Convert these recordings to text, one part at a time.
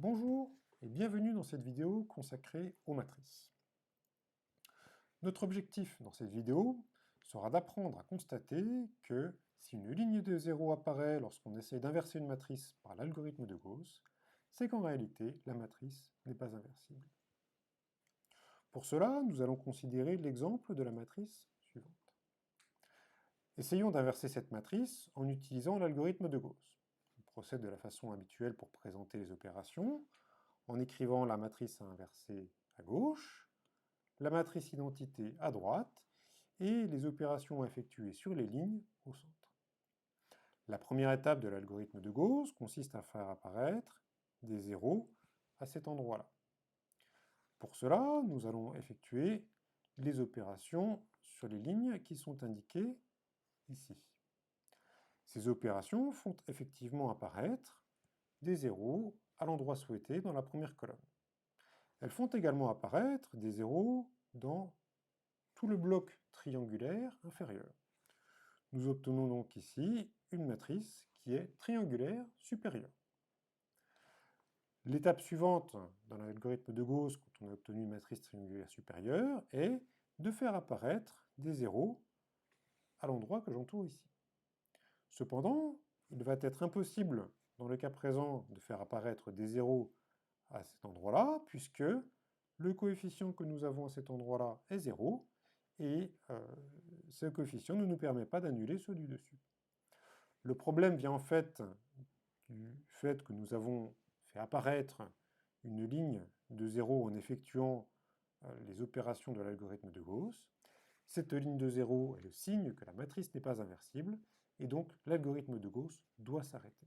Bonjour et bienvenue dans cette vidéo consacrée aux matrices. Notre objectif dans cette vidéo sera d'apprendre à constater que si une ligne de 0 apparaît lorsqu'on essaie d'inverser une matrice par l'algorithme de Gauss, c'est qu'en réalité la matrice n'est pas inversible. Pour cela, nous allons considérer l'exemple de la matrice suivante. Essayons d'inverser cette matrice en utilisant l'algorithme de Gauss. On procède de la façon habituelle pour présenter les opérations, en écrivant la matrice à inverser à gauche, la matrice identité à droite, et les opérations effectuées sur les lignes au centre. La première étape de l'algorithme de Gauss consiste à faire apparaître des zéros à cet endroit-là. Pour cela, nous allons effectuer les opérations sur les lignes qui sont indiquées ici. Ces opérations font effectivement apparaître des zéros à l'endroit souhaité dans la première colonne. Elles font également apparaître des zéros dans tout le bloc triangulaire inférieur. Nous obtenons donc ici une matrice qui est triangulaire supérieure. L'étape suivante dans l'algorithme de Gauss, quand on a obtenu une matrice triangulaire supérieure, est de faire apparaître des zéros à l'endroit que j'entoure ici. Cependant, il va être impossible, dans le cas présent, de faire apparaître des zéros à cet endroit-là, puisque le coefficient que nous avons à cet endroit-là est 0, et ce coefficient ne nous permet pas d'annuler ceux du dessus. Le problème vient en fait du fait que nous avons fait apparaître une ligne de 0 en effectuant les opérations de l'algorithme de Gauss. Cette ligne de 0 est le signe que la matrice n'est pas inversible, et donc l'algorithme de Gauss doit s'arrêter.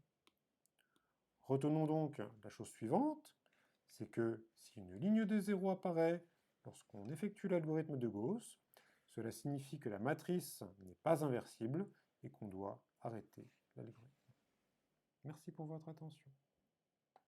Retenons donc la chose suivante, c'est que si une ligne de 0 apparaît lorsqu'on effectue l'algorithme de Gauss, cela signifie que la matrice n'est pas inversible et qu'on doit arrêter l'algorithme. Merci pour votre attention.